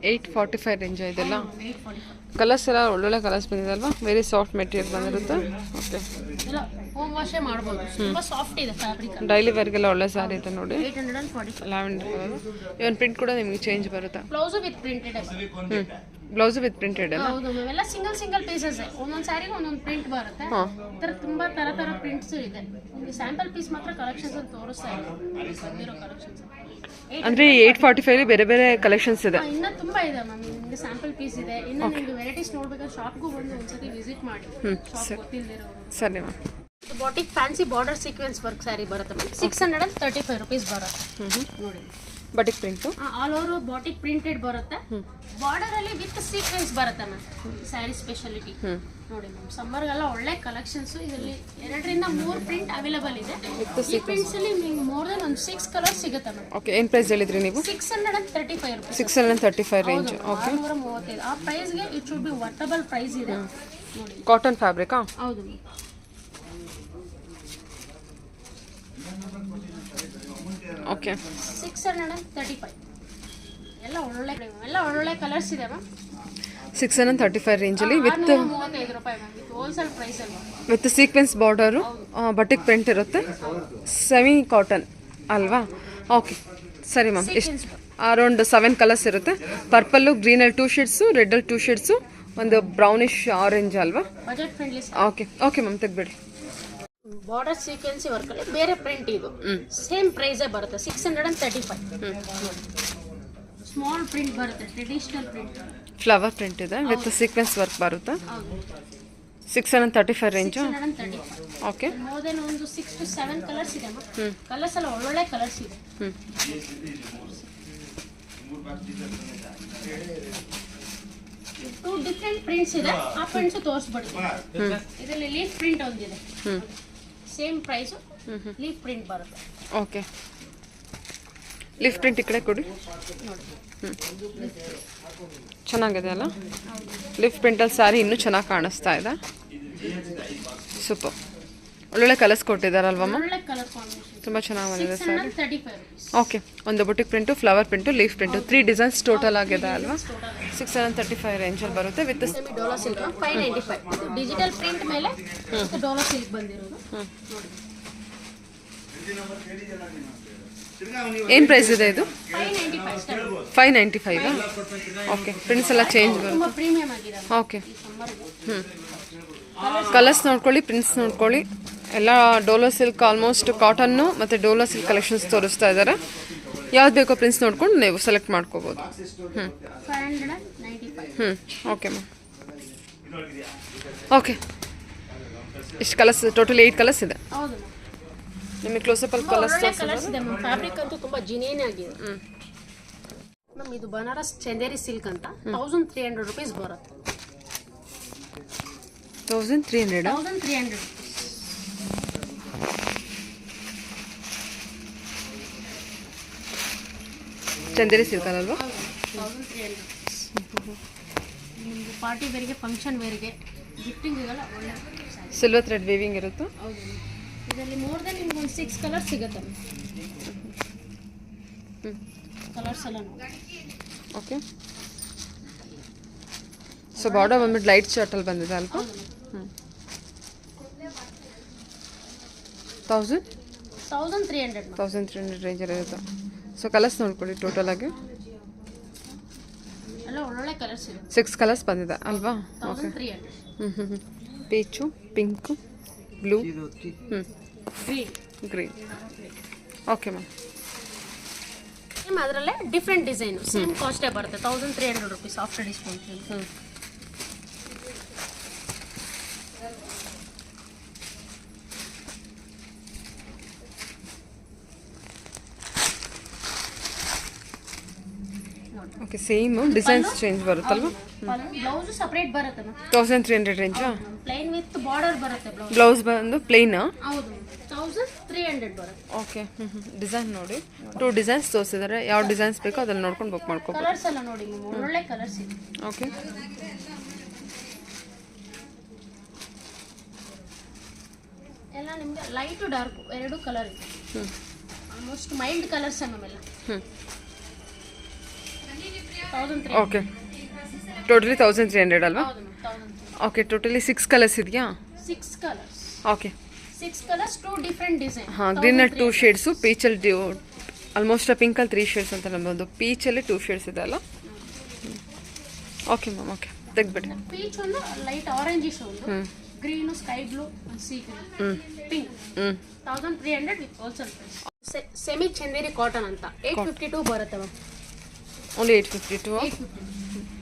845 ರೇಂಜ್ ಇದೆಲ್ಲ. 845. ಕಲರ್ಸ್ ಎಲ್ಲ ಒಳ್ಳೊಳ್ಳೆ ಕಲರ್ಸ್ ಬಂದಿದೆ ಅಲ್ವಾ? ವೆರಿ ಸಾಫ್ಟ್ ಮೆಟೀರಿಯಲ್ ಬಂದಿರುತ್ತೆ. ಓಕೆ, ಇಲ್ಲ ಹೋಮ್ ವಾಶೇ ಮಾಡ್ಬೋದು. ತುಂಬ ಸಾಫ್ಟ್ ಇದೆ ಫ್ಯಾಬ್ರಿಕ್. ಡೈಲಿ ವೇರ್ಗೆಲ್ಲ ಒಳ್ಳೆ ಸಾರಿ ಇದೆ ನೋಡಿ. 845. Lavender colour. ಇವನ್ ಪ್ರಿಂಟ್ ಕೂಡ ನಿಮಗೆ ಚೇಂಜ್ ಬರುತ್ತೆ. Blouse with printed. Blouse with printed. ಹೌದು ಮ್ಯಾಮ್, ಎಲ್ಲ ಸಿಂಗಲ್ ಪೀಸಸ್. ಒಂದೊಂದು ಸ್ಯಾರಿಗೆ ಒಂದೊಂದು ಪ್ರಿಂಟ್ ಬರುತ್ತೆ. ಈ ಥರ ತುಂಬ ತರ ಪ್ರಿಂಟ್ಸ್ ಇದೆ. ನಿಮಗೆ ಸ್ಯಾಂಪಲ್ ಪೀಸ್ ಮಾತ್ರ ಕಲೆಕ್ಷನ್ಸ್ ಅಂತ ತೋರಿಸ್ತಾ ಇದೆ. ಬಂದಿರೋ ಕಲೆಕ್ಷನ್ಸ್ ಅಂದ್ರೆ 845 ಬೇರೆ ಬೇರೆ ಕಲೆಕ್ಷನ್ಸ್ ಇದೆ. ಇನ್ನ ತುಂಬಾ ಇದೆ ಮ್ಯಾಮ್. ನಿಮಗೆ ಸ್ಯಾಂಪಲ್ ಪೀಸ್ ಇದೆ. ಇನ್ನು ನಿಮಗೆ ವೆರೈಟೀಸ್ ನೋಡ್ಬೇಕಾದ್ರೆ ಶಾಪ್ಗೂ ಬಂದು ಒಂದ್ಸತಿ ವಿಸಿಟ್ ಮಾಡಿ. ಶಾಪ್ ಗೊತ್ತಿಲ್ಲದಿರೋರು. ಸರಿ ma'am. Batik fancy border sequence work sari ಬರುತ್ತೆ ಮ್ಯಾಮ್. 635 rupees ಬರುತ್ತೆ. ನೋಡಿ, batik print all over batik printed ಬರುತ್ತೆ. ಬಾರ್ಡರ್ ಅಲ್ಲಿ ವಿತ್ ಸೀಕ್ವೆನ್ಸ್ ಬರುತ್ತೆ ಮ್ಯಾಮ್. ಸ್ಯಾರಿ ಸ್ಪೆಷಾಲಿಟಿ ನೋಡಿ ಮ್ಯಾಮ್. ಸಮ್ಮರ್ಗೆಲ್ಲ ಒಳ್ಳೆ ಕಲೆಕ್ಷನ್ಸ್. ಇದರಲ್ಲಿ 2 ರಿಂದ 3 ಪ್ರಿಂಟ್ ಅವೈಲೇಬಲ್ ಇದೆ. ಈ ಪ್ರಿಂಟ್ಸ್ ಅಲ್ಲಿ ನಿಮಗೆ ಮೋರ್ ದನ್ ಒಂದು 6 ಕಲರ್ಸ್ ಸಿಗುತ್ತೆ ಮ್ಯಾಮ್. ಓಕೆ, ಏನು ಪ್ರೈಸ್ ಹೇಳಿದ್ರಿ ನೀವು? 635 rupees. 635 ರೇಂಜ್. ಓಕೆ, 635. ಆ ಪ್ರೈಸ್ಗೆ ಇಟ್ ಶುಡ್ ಬಿ ವರ್ಟಬಲ್ ಪ್ರೈಸ್ ಇದೆ ನೋಡಿ. ಕಾಟನ್ ಫ್ಯಾಬ್ರಿಕಾ? ಹೌದು ಮ್ಯಾಮ್. ಓಕೆ, 635. ಎಲ್ಲ ಒಳ್ಳೊಳ್ಳೆ ಕಲರ್ಸ್ ಇದೆ ಮ್ಯಾಮ್. 635 ರೇಂಜಲ್ಲಿ ವಿತ್ 35 ರೂಪಾಯಿ ಮ್ಯಾಮ್. ಹೋಲ್ಸೇಲ್ ಪ್ರೈಸ್ ಅಲ್ವಾ? With sequence border, batik print ಇರುತ್ತೆ, ಸೆಮಿ ಕಾಟನ್ ಅಲ್ವಾ? ಓಕೆ, ಸರಿ ಮ್ಯಾಮ್. ಎಷ್ಟು ಅರೌಂಡ್ 7 ಕಲರ್ಸ್ ಇರುತ್ತೆ. ಪರ್ಪಲ್ಲು, ಗ್ರೀನಲ್ಲಿ 2 ಶೇಡ್ಸು, ರೆಡ್ಡಲ್ಲಿ 2 ಶೇಡ್ಸು, ಒಂದು ಬ್ರೌನಿಶ್ ಆರೆಂಜ್ ಅಲ್ವಾ? Budget friendly. ಓಕೆ ಮ್ಯಾಮ್, ತೆಗ್ಬಿಡಿ. ಬಾರ್ಡರ್ ಸೀಕ್ವೆನ್ಸಿ ವರ್ಕ್ ಅಲ್ಲಿ ಬೇರೆ ಪ್ರಿಂಟ್ ಇದು. ಸೇಮ್ ಪ್ರೈಸೇ ಬರುತ್ತೆ. 635. ಸ್ಮಾಲ್ ಪ್ರಿಂಟ್ ಬರುತ್ತೆ, ಟ್ರೆಡಿಷನಲ್ ಪ್ರಿಂಟ್. ಫ್ಲವರ್ ಪ್ರಿಂಟ್ ಇದೆ ವಿತ್ ಸೀಕ್ವೆನ್ಸ್ ವರ್ಕ್ ಬರುತ್ತೆ. 635 ರೇಂಜು. 635. ಓಕೆ, ಮೋರ್ ದೆನ್ ಒಂದು 6 to 7 ಕಲರ್ಸ್ ಇದೆ ಮ್ಯಾಮ್. ಕಲರ್ಸ್ ಎಲ್ಲ ಒಳ್ಳೊಳ್ಳೆ ಕಲರ್ಸ್ ಇದೆ. 2 ಡಿಫ್ರೆಂಟ್ ಪ್ರಿಂಟ್ಸ್ ಇದೆ. ಆ ಪ್ರಿಂಟ್ಸ್ ತೋರಿಸ್ಬಿಡ್ತೀನಿ. ಇದರಲ್ಲಿ ಲೀಫ್ ಪ್ರಿಂಟ್ ಒಂದಿದೆ. ಸೇಮ್ ಪ್ರೈಸ್ ಲೀಫ್ ಪ್ರಿಂಟ್ ಬರುತ್ತೆ. ಓಕೆ, ಲೀಫ್ ಪ್ರಿಂಟ್ ಈ ಕಡೆ ಕೊಡಿ. ಚೆನ್ನಾಗಿದೆ ಅಲ್ಲ? ಲೀಫ್ ಪ್ರಿಂಟಲ್ಲಿ ಸ್ಯಾರಿ ಇನ್ನೂ ಚೆನ್ನಾಗಿ ಕಾಣಿಸ್ತಾ ಇದೆ. ಸೂಪರ್, ಒಳ್ಳೊಳ್ಳೆ ಕಲರ್ಸ್ ಕೊಟ್ಟಿದ್ದಾರಲ್ವಮ್ಮ? ಒಳ್ಳೆ ಕಲರ್ ಕಾಂಬಿನೇಷನ್. ತುಂಬ ಚೆನ್ನಾಗಿ ಬಂದಿದೆ ಸ್ಯಾರಿ. 635 rupees. ಓಕೆ, ಒಂದು boutique print, flower print, leaf print, 3 designs total ಆಗಿದೆ ಅಲ್ವಾ? 635 ರೇಂಜಲ್ಲಿ ಬರುತ್ತೆ ವಿತ್ ಸೆಮಿ ಡೋಲಾ ಸಿಲ್ಕ್ 595. ಇದು ಡಿಜಿಟಲ್ ಪ್ರಿಂಟ್ ಮೇಲೆ ಡೋಲಾ ಸಿಲ್ಕ್ ಬಂದಿರೋದು. ಏನು ಪ್ರೈಸ್ ಇದೆ ಇದು? 595. 595. ಓಕೆ, ಪ್ರಿಂಟ್ಸ್ ಎಲ್ಲ ಚೇಂಜ್ ಬರುತ್ತೆ. ತುಂಬ ಪ್ರೀಮಿಯಂ ಆಗಿದೆ ಓಕೆ, ಕಲರ್ಸ್ ನೋಡ್ಕೊಳ್ಳಿ, ಪ್ರಿಂಟ್ಸ್ ನೋಡ್ಕೊಳ್ಳಿ. ಎಲ್ಲ ಡೋಲೋ ಸಿಲ್ಕ್, ಆಲ್ಮೋಸ್ಟ್ ಕಾಟನ್ನು ಮತ್ತು ಡೋಲೋ ಸಿಲ್ಕ್ ಕಲೆಕ್ಷನ್ಸ್ ತೋರಿಸ್ತಾ ಇದ್ದಾರೆ. ಯಾವ್ದು ಬೇಕೋ ಪ್ರಿಂಟ್ಸ್ ನೋಡ್ಕೊಂಡು ನೀವು ಸೆಲೆಕ್ಟ್ ಮಾಡ್ಕೋಬೋದು. 595. Okay ma'am. ಓಕೆ, ಇಷ್ಟು ಕಲರ್ಸ್, ಟೋಟಲ್ 8 ಕಲರ್ಸ್ ಇದೆ. ಹೌದು ಮ್ಯಾಮ್. ನಿಮಗೆ ಕ್ಲೋಸಪ್ಪಲ್ಲಿ ಕಲರ್ಸ್ ಕಲರ್ಸ್ ಇದೆ ಮ್ಯಾಮ್. ಫ್ಯಾಬ್ರಿಕ್ ಅಂತೂ ತುಂಬ ಜಿನೇನ್ ಆಗಿದೆ ಮ್ಯಾಮ್. ಇದು ಬನಾರಸ್ ಚಂದೇರಿ ಸಿಲ್ಕ್ ಅಂತ 1300 rupees ಬರುತ್ತೆ. 1300. 1300 rupees. ಚಂದೇರಿ ಸಿಲ್ಕ್ ಅಲ್ವಾ? 1300 rupees. ನಿಮಗೆ ಪಾರ್ಟಿ ವೇರ್ಗೆ, ಫಂಕ್ಷನ್ ವೇರ್ಗೆ, ಗಿಫ್ಟಿಂಗಿಗೆಲ್ಲ ಒಳ್ಳೆ ಸಿಲ್ವರ್ ಥ್ರೆಡ್ ವೇವಿಂಗ್ ಇರುತ್ತೆ. ಹೌದು, ಇದರಲ್ಲಿ ಮೋರ್ ದೆನ್ ನಿಮ್ಗೆ ಒಂದು 6 ಕಲರ್ಸ್ ಸಿಗುತ್ತೆ. ಕಲರ್ಸ್ ಎಲ್ಲ ನೋಡಿ. ಓಕೆ, ಸೊ ಬಾರ್ಡರ್ ಬಂದ್ಬಿಟ್ಟು ಲೈಟ್ ಶಾರ್ಟಲ್ಲಿ ಬಂದಿದೆ ಅಲ್ವಾ? 1300 ರೇಂಜಲ್ಲಿ ಇರುತ್ತೆ. ಸೊ ಕಲರ್ಸ್ ನೋಡ್ಕೊಳ್ಳಿ ಟೋಟಲ್ ಆಗಿ. ಎಲ್ಲ ಒಳ್ಳೊಳ್ಳೆ ಕಲರ್ಸ್ ಇದೆ. 6 ಕಲರ್ಸ್ ಬಂದಿದೆ ಅಲ್ವಾ? Okay, 1300. Peach, pink, blue, green. Green. Okay ma'am, same ಅದರಲ್ಲೇ ಡಿಫ್ರೆಂಟ್ ಡಿಸೈನು ಸೇಮ್ ಕಾಸ್ಟೇ ಬರುತ್ತೆ 1300 rupees after discount. Okay same designs change ಬರುತ್ತಲ್ವಾ? ಬ್ಲೌಸ್ ಸಪರೇಟ್ ಬರುತ್ತೆ 1300 ರೇಂಜಾ? ಪ್ಲೈನ್ ವಿತ್ ಬಾರ್ಡರ್ ಬರುತ್ತೆ ಬ್ಲೌಸ್. ಬ್ಲೌಸ್ ಬಂದು ಪ್ಲೇನಾ? ಹೌದು 1300 ಬರುತ್ತೆ. ಓಕೆ ಡಿಸೈನ್ ನೋಡಿ 2 ಡಿಸೈನ್ಸ್ ತೋರಿಸಿದ್ದಾರೆ. ಯಾವ ಡಿಸೈನ್ಸ್ ಬೇಕೋ ಅದನ್ನು ನೋಡ್ಕೊಂಡು ಬುಕ್ ಮಾಡ್ಕೋಬೋದು. ಕಲರ್ಸ್ ಎಲ್ಲ ನೋಡಿ ಒಳ್ಳೆ ಕಲರ್ಸ್ ಇದೆ. ಓಕೆ ಎಲ್ಲ ನಿಮಗೆ ಲೈಟ್ ಡಾರ್ಕ್ ಎರಡು ಕಲರ್ ಇದೆ. ಆಲ್ಮೋಸ್ಟ್ ಮೈಲ್ಡ್ ಕಲರ್ಸ್ ನಮ್ಮೆಲ್ಲ. 1300. ಓಕೆ ಟೋಟಲಿ 1300 ಅಲ್ವಾ? ಹೌದು 1300. ಓಕೆ ಟೋಟಲಿ 6 ಕಲರ್ಸ್ ಇದೆಯಾ? 6 colours. Okay 6 colours 2 different design. ಹಾಂ ಗ್ರೀನಲ್ಲಿ 2 ಶೇಡ್ಸು, ಪೀಚಲ್ಲಿ ಆಲ್ಮೋಸ್ಟ್ ಪಿಂಕಲ್ಲಿ 3 ಶೇಡ್ಸ್ ಅಂತ ನಮ್ಮದು. ಪೀಚಲ್ಲಿ 2 ಶೇಡ್ಸ್ ಇದೆ ಅಲ್ಲ? ಓಕೆ ಮ್ಯಾಮ್ ಓಕೆ ತೆಗ್ದುಬಿಡಿ. ಪೀಚ್ ಒಂದು ಲೈಟ್ ಆರೆಂಜಿಶ್ ಒಂದು, green sky blue sea green pink. 1300 with wholesale price. Semi Chanderi cotton ಅಂತ 852 ಬರುತ್ತೆ ma'am. Only 852?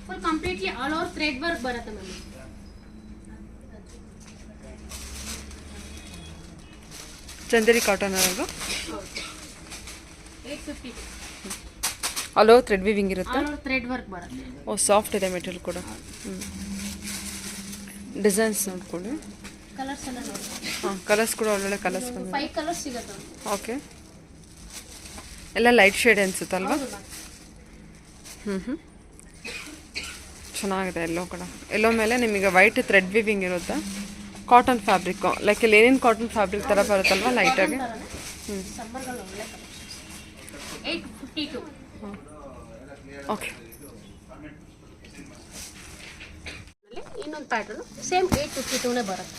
Full completely all over thread work ಬರುತ್ತೆ ಮ್ಯಾಮ್. ಚಂದೇರಿ ಕಾಟನ್ ಅಲ್ವಾ? 850 ಆಲ್ ಓವರ್ ಥ್ರೆಡ್ ವಿವಿಂಗ್ ಇರುತ್ತೆ. ಆಲ್ ಓವರ್ ಥ್ರೆಡ್ ವರ್ಕ್ ಬರುತ್ತೆ. ಓ ಸಾಫ್ಟ್ ಇದೆ ಮೆಟೀರಿಯಲ್ ಕೂಡ. ಡಿಸೈನ್ಸ್ ನೋಡ್ಕೊಳ್ಳಿ. ಕಲರ್ಸ್ ಎಲ್ಲ ನೋಡಿ. ಹಾಂ ಕಲರ್ಸ್ ಕೂಡ ಒಳ್ಳೊಳ್ಳೆ ಕಲರ್ಸ್ ಬಂದಿದೆ. 5 ಕಲರ್ಸ್ ಸಿಗುತ್ತೆ. ಓಕೆ ಎಲ್ಲ ಲೈಟ್ ಶೇಡ್ ಅನ್ಸುತ್ತಲ್ವಾ? ಚೆನ್ನಾಗಿದೆ. ಎಲ್ಲೋ ಕೂಡ ಎಲ್ಲೋ ಮೇಲೆ ನಿಮಗೆ ವೈಟ್ ಥ್ರೆಡ್ ವಿವಿಂಗ್ ಇರುತ್ತೆ. Cotton fabric like linen cotton fabric ಥರ ಬರುತ್ತಲ್ವ ಲೈಟಾಗಿ. ಸಮ್ಮರ್ಗಳು ಒಳ್ಳೆ ಕಲೆಕ್ಷನ್ಸ್. 852. ಓಕೆ ಇನ್ನೊಂದು ಪ್ಯಾಟರ್ನ್ ಸೇಮ್ 852ನೇ ಬರುತ್ತೆ.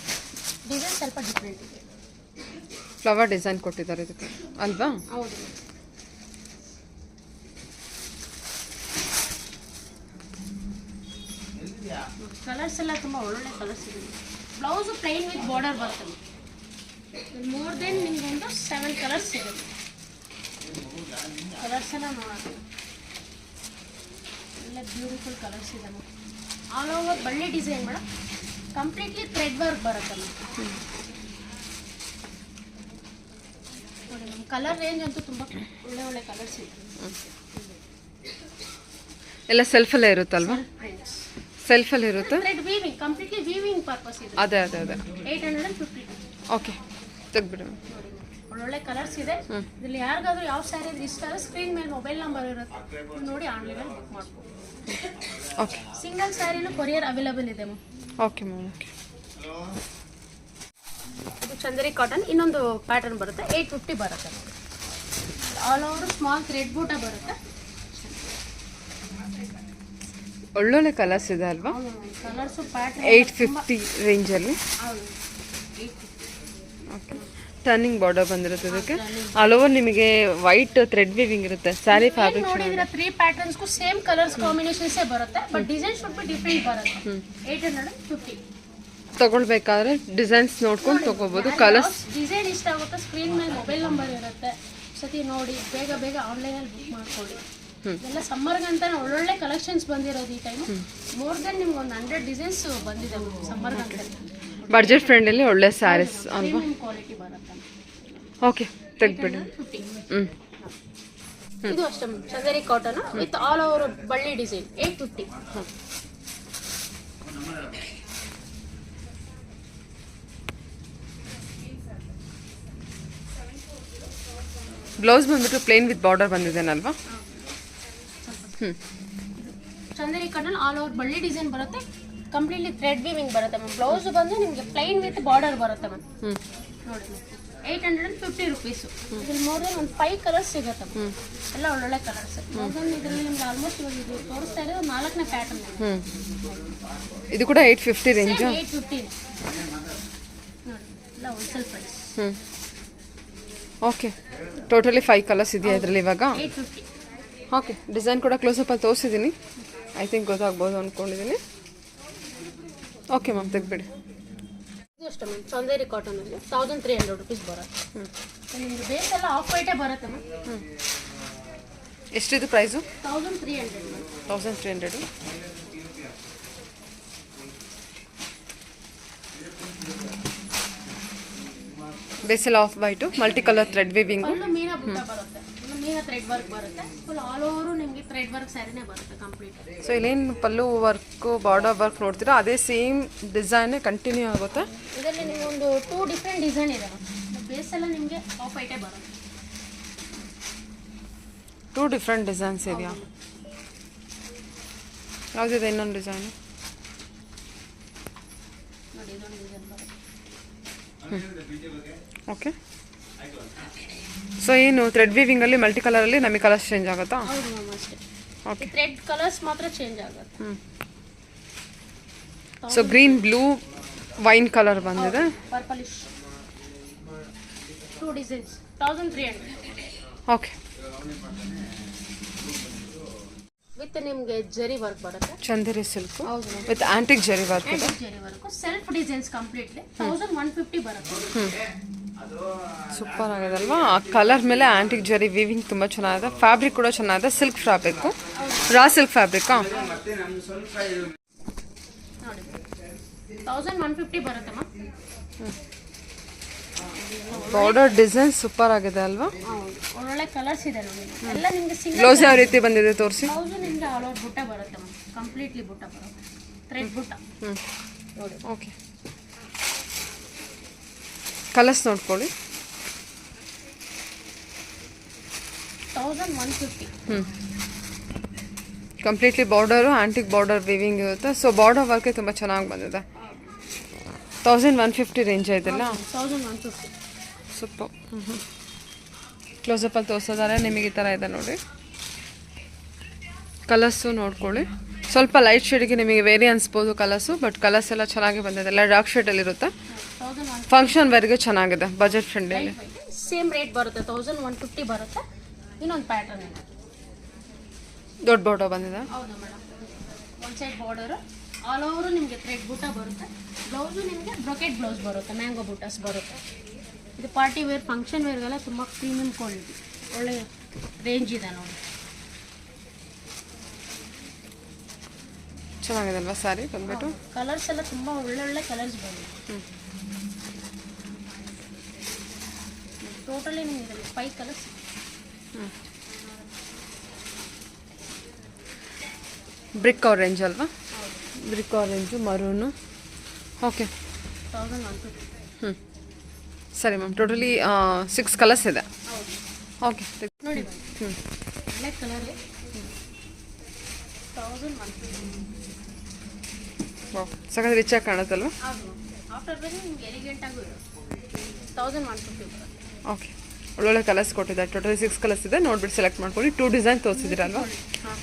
ಡಿಸೈನ್ ಸ್ವಲ್ಪ ಡಿಫ್ರೆಂಟ್ ಇದೆ. ಫ್ಲವರ್ ಡಿಸೈನ್ ಕೊಟ್ಟಿದ್ದಾರೆ ಇದಕ್ಕೆ ಅಲ್ವಾ? ಹೌದು. ಕಲರ್ಸ್ ಎಲ್ಲ ತುಂಬ ಒಳ್ಳೊಳ್ಳೆ ಕಲರ್ಸ್ ಇದೆ. ಬ್ಲೌಸು ಪ್ಲೈನ್ ವಿತ್ ಬಾರ್ಡರ್ ಬರ್ತದೆ. ಮೋರ್ ದೆನ್ ನಿಮ್ಗೆ ಒಂದು 7 ಕಲರ್ಸ್ ಸಿಗುತ್ತೆ. ಕಲರ್ಸ್ ಎಲ್ಲ ನೋಡೋಣ. ಎಲ್ಲ ಬ್ಯೂಟಿಫುಲ್ ಕಲರ್ಸ್ ಇದೆ. ಆಲ್ ಓವರ್ ಬಳ್ಳಿ design madam. Completely thread work ಬರುತ್ತೆ ನೋಡಿ. ನಮ್ಮ ಕಲರ್ ರೇಂಜ್ ಅಂತೂ ತುಂಬ ಒಳ್ಳೆ ಒಳ್ಳೆ ಕಲರ್ಸ್ ಇದೆ. ಎಲ್ಲ ಸೆಲ್ಫಲ್ಲೇ ಇರುತ್ತಲ್ವಾ? ಪ್ರಿಂಟ್ಸ್ ಸೆಲ್ಫಲ್ಲಿ ಇರುತ್ತೆ. Thread weaving completely weaving purpose ಇದೆ. ಅದೇ 850. ಓಕೆ ತೆಗ್ಬಿಡಿ. ಒಳ್ಳೊಳ್ಳೆ ಕಲರ್ಸ್ ಇದೆ. ಇದರಲ್ಲಿ ಯಾರಿಗಾದ್ರೂ ಯಾವ ಸ್ಯಾರಿ ಇಷ್ಟ ಆದರೆ ಸ್ಕ್ರೀನ್ ಮೇಲೆ ಮೊಬೈಲ್ ನಂಬರ್ ಇರುತ್ತೆ, ನೋಡಿ ಆನ್ಲೈನಲ್ಲಿ ಬುಕ್ ಮಾಡ್ಬೋದು. ಓಕೆ ಸಿಂಗಲ್ ಸ್ಯಾರಿನೂ ಕೊರಿಯರ್ ಅವೈಲೇಬಲ್ ಇದೆ ಮ್ಯಾಮ್. Okay ma'am okay. ಇದು ಚಂದೇರಿ ಕಾಟನ್ ಇನ್ನೊಂದು ಪ್ಯಾಟರ್ನ್ ಬರುತ್ತೆ. 850 ಬರುತ್ತೆ. ಆಲ್ ಓವರ್ ಸ್ಮಾಲ್ ಥ್ರೆಡ್ ಬೂಟ ಬರುತ್ತೆ. ಒಳ್ಳೊಳ್ಳೆ ಕಲರ್ಸ್ ಇದೆ ಅಲ್ವಾ? ಕಲರ್ಸು ಪ್ಯಾಟರ್ನ್ 850 ರೇಂಜಲ್ಲಿ. ಓಕೆ ಟರ್ನಿಂಗ್ ಬಾರ್ಡರ್ ಬಂದಿರುತ್ತೆ ಇದಕ್ಕೆ. ಆಲ್ ಓವರ್ ನಿಮಗೆ ವೈಟ್ ಥ್ರೆಡ್ ವಿವಿಂಗ್ ಇರುತ್ತೆ. ಸ್ಯಾರಿ ಫ್ಯಾಬ್ರಿಕ್ ನೋಡಿದ್ರೆ 3 ಪ್ಯಾಟರ್ನ್ಸ್ಗೂ ಸೇಮ್ ಕಲರ್ಸ್ ಕಾಂಬಿನೇಷನ್ಸೇ ಬರುತ್ತೆ, but design should be different ಬರುತ್ತೆ. 850 ತಗೊಳ್ಬೇಕಾದ್ರೆ ಡಿಸೈನ್ಸ್ ನೋಡ್ಕೊಂಡು ತಗೋಬಹುದು. ಕಲರ್ಸ್ ಡಿಸೈನ್ ಇಷ್ಟ ಆಗುತ್ತೆ, ಸ್ಕ್ರೀನ್ ಮೇಲೆ ಮೊಬೈಲ್ ನಂಬರ್ ಇರುತ್ತೆ, ಸತಿ ನೋಡಿ ಬೇಗ ಬೇಗ ಆನ್ಲೈನಲ್ಲಿ ಬುಕ್ ಮಾಡ್ಕೊಳ್ಳಿ. ಎಲ್ಲ ಸಮ್ಮರ್ಗಂತಾನೆ ಒಳ್ಳೊಳ್ಳೆ ಕಲೆಕ್ಷನ್ಸ್ ಬಂದಿರೋದು ಈ ಟೈಮ್. ಮೋರ್ ದೆನ್ ನಿಮ್ಗೆ ಒಂದು 100 ಡಿಸೈನ್ಸ್ ಬಂದಿದೆ ಸಮ್ಮರ್ಗಂತ. ಬಡ್ಜೆಟ್ ಫ್ರೆಂಡಲ್ಲಿ ಒಳ್ಳೆ ಸ್ಯಾರೀಸ್ ಅಲ್ವಾ? ಕ್ವಾಲಿಟಿ ಬರುತ್ತೆ. ಓಕೆ ತೆಗ್ಬಿಡಿ. ಇದು ಅಷ್ಟೇ Chanderi cotton with all over ಬಳ್ಳಿ ಡಿಸೈನ್ 850. ಬ್ಲೌಸ್ ಬಂದ್ಬಿಟ್ಟು ಪ್ಲೇನ್ ವಿತ್ ಬಾರ್ಡರ್ ಬಂದಿದ್ದೇನಲ್ವಾ? ಚಂದೇರಿ ಕಾಟನ್ ಆಲ್ ಓವರ್ ಬಳ್ಳಿ ಡಿಸೈನ್ ಬರುತ್ತೆ. ಕಂಪ್ಲೀಟ್ಲಿ ಥ್ರೆಡ್ ವೀವಿಂಗ್ ಬರುತ್ತೆ ಮ್ಯಾಮ್. ಬ್ಲೌಸ್ ಬಂದು ನಿಮಗೆ ಪ್ಲೈನ್ ವಿತ್ ಬಾರ್ಡರ್ ಬರುತ್ತೆ ಮ್ಯಾಮ್. ನೋಡಿ 850 ರುಪೀಸು. ಇದ್ರಲ್ಲಿ ಮೋರ್ ದೆನ್ ಒಂದು 5 ಕಲರ್ಸ್ ಸಿಗುತ್ತೆ ಮ್ಯಾಮ್. ಎಲ್ಲ ಒಳ್ಳೊಳ್ಳೆ ಕಲರ್ಸ್. ಇದರಲ್ಲಿ ನಿಮ್ಗೆ ಆಲ್ಮೋಸ್ಟ್ ಇವಾಗ ಇದು ತೋರಿಸ್ತಾ ಇರೋದು 4ನೇ ಪ್ಯಾಟರ್ನ್. ಇದು ಕೂಡ 850 ರೇಂಜ್. 850 ನೋಡಿ ಎಲ್ಲ wholesale price. Okay totally 5 colours ಇದೆಯಾ ಇದರಲ್ಲಿ ಇವಾಗ? 850. ಓಕೆ ಡಿಸೈನ್ ಕೂಡ ಕ್ಲೋಸಪ್ಪಲ್ಲಿ ತೋರಿಸಿದ್ದೀನಿ. ಐ ಥಿಂಕ್ ಗೊತ್ತಾಗ್ಬೋದು ಅಂದ್ಕೊಂಡಿದ್ದೀನಿ. ಓಕೆ ಮ್ಯಾಮ್ ತೆಗ್ಬಿಡಿ. ಇದು ಅಷ್ಟೇ ಮ್ಯಾಮ್ ಚಂದೇರಿ ಕಾಟನಲ್ಲಿ 1300 ರುಪೀಸ್ ಬರುತ್ತೆ. ನಿಮಗೆ ಬೇಸ್ ಎಲ್ಲ ಆಫ್ ವೈಟೇ ಬರುತ್ತೆ ಮ್ಯಾಮ್. ಎಷ್ಟಿದು ಪ್ರೈಸು? 1300 1300. ಬೇಸೆಲ್ಲ off white multi colour thread weaving. Full ಮೀನಾ ಬುಟ್ಟ ಬರುತ್ತೆ, ಫುಲ್ ಮೀನಾ ಥ್ರೆಡ್ ವರ್ಕ್ ಬರುತ್ತೆ, ಫುಲ್ ಆಲ್ ಓವರ್ ನಿಮಗೆ ಥ್ರೆಡ್ ವರ್ಕ್ ಸ್ಯಾರಿನೇ ಬರುತ್ತೆ ಕಂಪ್ಲೀಟ್. ಸೊ ಇಲ್ಲೇನು ಪಲ್ಲು ವರ್ಕು ಬಾರ್ಡರ್ ವರ್ಕ್ ನೋಡ್ತೀರಾ ಅದೇ ಸೇಮ್ ಡಿಸೈನೇ ಕಂಟಿನ್ಯೂ ಆಗುತ್ತೆ. ಇದರಲ್ಲಿ ನಿಮ್ಗೆ ಒಂದು 2 ಡಿಫ್ರೆಂಟ್ ಡಿಸೈನ್ ಇದೆ. ಬೇಸ್ ಎಲ್ಲ ನಿಮಗೆ ಆಫ್ ವೈಟೇ ಬರುತ್ತೆ. 2 ಡಿಫ್ರೆಂಟ್ ಡಿಸೈನ್ಸ್ ಇದೆಯಾ? ಯಾವುದಿದೆ ಇನ್ನೊಂದು ಡಿಸೈನು? ನೋಡಿ ಇದೊಂದು ಡಿಸೈನ್ ಬರುತ್ತೆ. ಓಕೆ. ಸೊ ಏನು ಥ್ರೆಡ್ ವೀವಿಂಗಲ್ಲಿ ಮಲ್ಟಿ ಕಲರಲ್ಲಿ ನಮಗೆ ಕಲರ್ಸ್ ಚೇಂಜ್ ಆಗುತ್ತಾ? ಹೌದು ಮ್ಯಾಮ್, ಅಷ್ಟೇ. ಓಕೆ. ಥ್ರೆಡ್ ಕಲರ್ಸ್ ಮಾತ್ರ ಚೇಂಜ್ ಆಗುತ್ತೆ. So green blue wine colour ಬಂದಿದೆ. Purplish 2 designs 1300 okay. ವಿತ್ ನಿಮಗೆ ಜರಿ ವರ್ಕ್ ಬರುತ್ತೆ. ಚಂದೇರಿ ಸಿಲ್ಕು ಹೌದು ma'am, with antique zari work ಇದೆ. Zari work self designs completely 1150 ಬರುತ್ತೆ. ಸೂಪರ್ ಆಗಿದೆ ಅಲ್ವಾ? ಆ ಕಲರ್ ಮೇಲೆ ಆಂಟಿಕ್ ಜರಿ ವೀವಿಂಗ್ ತುಂಬ ಚೆನ್ನಾಗಿದೆ. ಫ್ಯಾಬ್ರಿಕ್ ಕೂಡ ಚೆನ್ನಾಗಿದೆ. ಸಿಲ್ಕ್ ಫ್ಯಾಬ್ರಿಕ್ಕು, ರಾ ಸಿಲ್ಕ್ ಫ್ಯಾಬ್ರಿಕ್ಕಾ? ನೋಡಿ 1150 ಬರುತ್ತೆ ಮ್ಯಾಮ್. ಬಾರ್ಡರ್ ಡಿಸೈನ್ ಸೂಪರ್ ಆಗಿದೆ ಅಲ್ವಾ? ಹೌದು, ಒಳ್ಳೊಳ್ಳೆ ಕಲರ್ಸ್ ಇದೆ ನೋಡಿ. ಎಲ್ಲ ನಿಮಗೆ ಸಿಂಗಲ್ ಬ್ಲೌಸ್ ಯಾವ ರೀತಿ ಬಂದಿದೆ ತೋರಿಸಿ. ಬ್ಲೌಸು ನಿಮಗೆ ಆಲ್ ಓವರ್ ಬುಟ್ಟ ಬರುತ್ತೆ ಮ್ಯಾಮ್, ಕಂಪ್ಲೀಟ್ಲಿ ಬುಟ್ಟ ಬರುತ್ತೆ, ಥ್ರೆಡ್ ಬುಟ್ಟ ನೋಡಿ. ಓಕೆ. ಕಲರ್ಸ್ ನೋಡ್ಕೊಳ್ಳಿ. 1150 completely border antique border viewing ಇರುತ್ತೆ. ಸೊ ಬಾರ್ಡರ್ ವರ್ಕೆ ತುಂಬ ಚೆನ್ನಾಗಿ ಬಂದಿದೆ. 1150 ರೇಂಜ್ ಆಯ್ತಲ್ಲ? 1150. ಸೂಪರ್. ಕ್ಲೋಸಪ್ಪಲ್ಲಿ ತೋರಿಸೋದಾರೆ ನಿಮಗೆ ಈ ಥರ ಇದೆ ನೋಡಿ. ಕಲರ್ಸು ನೋಡ್ಕೊಳ್ಳಿ. ಸ್ವಲ್ಪ ಲೈಟ್ ಶೇಡಿಗೆ ನಿಮಗೆ ವೇರಿ ಅನಿಸ್ಬೋದು ಕಲರ್ಸು, ಬಟ್ ಕಲರ್ಸ್ ಎಲ್ಲ ಚೆನ್ನಾಗಿ ಬಂದಿದೆ. ಎಲ್ಲ ಡಾರ್ಕ್ ಶೇಡಲ್ಲಿರುತ್ತೆ. ಫಂಕ್ಷನ್ ವೇರ್ಗೆ ಚೆನ್ನಾಗಿದೆ, ಬಜೆಟ್ ಫ್ರೆಂಡ್ಲಿ. ಸೇಮ್ ರೇಟ್ ಬರುತ್ತೆ, 1150 ಬರುತ್ತೆ. ಇನ್ನೊಂದು ಪ್ಯಾಟರ್ನ್ ಇದೆ, ದೊಡ್ಡ ಬಾರ್ಡರ್ ಬಂದಿದೆ. ಹೌದು madam. One side border all over ನಿಮಗೆ ಥ್ರೆಡ್ ಬುಟ್ಟ ಬರುತ್ತೆ. ಬ್ಲೌಸು ನಿಮಗೆ ಬ್ರೊಕೆಟ್ ಬ್ಲೌಸ್ ಬರುತ್ತೆ, ಮ್ಯಾಂಗೋ ಬುಟ್ಟಸ್ ಬರುತ್ತೆ. ಇದು ಪಾರ್ಟಿ ವೇರ್ ಫಂಕ್ಷನ್ ವೇರ್ಗೆಲ್ಲ ತುಂಬ ಪ್ರೀಮಿಯಂ ಕ್ವಾಲಿಟಿ, ಒಳ್ಳೆ ರೇಂಜ್ ಇದೆ ನೋಡಿ. ಚೆನ್ನಾಗಿದೆ ಅಲ್ವಾ ಸ್ಯಾರಿ ಬಂದ್ಬಿಟ್ಟು? ಕಲರ್ಸ್ ಎಲ್ಲ ತುಂಬ ಒಳ್ಳೊಳ್ಳೆ ಕಲರ್ಸ್ ಬಂದಿದೆ. ಟೋಟಲಿ ನಿಮಗೆ 5 ಕಲರ್ಸ್. ಬ್ರಿಕ್ ಆರೆಂಜ್ ಅಲ್ವಾ? Brick orange, maroon. ಓಕೆ. 1150. ಸರಿ ಮ್ಯಾಮ್, ಟೋಟಲಿ 6 ಕಲರ್ಸ್ ಇದೆ. ಹೌದು. ಓಕೆ. ನೋಡಿ ಒಳ್ಳೆ ಕಲರ್ 1150. ಸಖತ್ ರಿಚ್ ಆಗಿ ಕಾಣುತ್ತಲ್ವ? ಹೌದು. ಆಫ್ಟರ್ ಬೇರೆ ನಿಮ್ಗೆ ಎಲಿಗೆಂಟ್ ಆಗೂ ಇದೆ. 1150 ಬರುತ್ತೆ. ಓಕೆ. ಒಳ್ಳೊಳ್ಳೆ ಕಲರ್ಸ್ ಕೊಟ್ಟಿದ್ದಾರೆ. ಟೋಟಲಿ 6 ಕಲರ್ಸ್ ಇದೆ. ನೋಡ್ಬಿಟ್ಟು ಸೆಲೆಕ್ಟ್ ಮಾಡ್ಕೊಳ್ಳಿ. 2 ಡಿಸೈನ್ ತೋರಿಸಿದ್ದೀರಲ್ವಾ?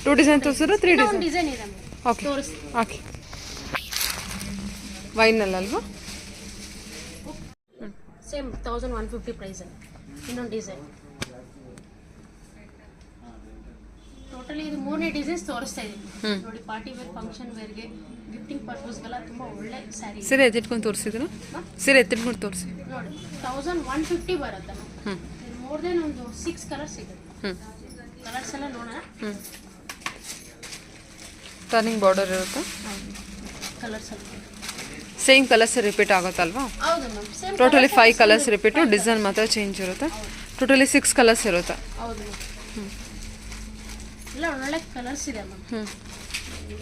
2 ಡಿಸೈನ್ ತೋರಿಸಿದ್ರೆ 3 ಡಿಸೈನ್. ಡಿಸೈನ್ ಇದೆ ಓಕೆ. ತೋರಿಸಿ. ಓಕೆ. ವೈನಲ್ಲಲ್ವಾ? ಸೇಮ್ 1150 ಪ್ರೈಸ್ ಅಲ್ಲಿ ಇನ್ನೊಂದು ಡಿಸೈನ್. ಟೋಟಲಿ ಇದು 3 ಡಿಸೈನ್ಸ್ ತೋರಿಸ್ತಾ ಇದ್ದೀನಿ ನೋಡಿ. ಪಾರ್ಟಿ ವೇರ್, ಫಂಕ್ಷನ್ ವೇರ್ಗೆ, ಗಿಫ್ಟಿಂಗ್ ಪರ್ಪಸ್ಗೆಲ್ಲ ತುಂಬ ಒಳ್ಳೆ ಸ್ಯಾರಿ. ಸೀರೆ ಎತ್ತಿಟ್ಕೊಂಡು ತೋರಿಸಿದ್ರು? ಸೀರೆ ಎತ್ತಿಟ್ಕೊಂಡು ತೋರಿಸಿ ನೋಡಿ. 1150 ಬರುತ್ತೆ. ಮೋರ್ ದೆನ್ ಒಂದು 6 ಕಲರ್ಸ್ ಸಿಗುತ್ತೆ. ಕಲರ್ಸ್ ಎಲ್ಲ ನೋಡೋಣ. ಟರ್ನಿಂಗ್ ಬಾರ್ಡರ್ ಇರುತ್ತೆ. ಕಲರ್ಸ್ ಎಲ್ಲ ಸೇಮ್ ಕಲರ್ಸ್ ರಿಪೀಟ್ ಆಗುತ್ತಲ್ವಾ? ಹೌದು ma'am. Same totally 5 colours repeat, design ಮಾತ್ರ ಚೇಂಜ್ ಇರುತ್ತೆ. ಟೋಟಲಿ 6 ಕಲರ್ಸ್ ಇರುತ್ತೆ. ಹೌದು ಮ್ಯಾಮ್. ಎಲ್ಲ ಒಳ್ಳೆ ಕಲರ್ಸ್ ಇದೆ ಮ್ಯಾಮ್.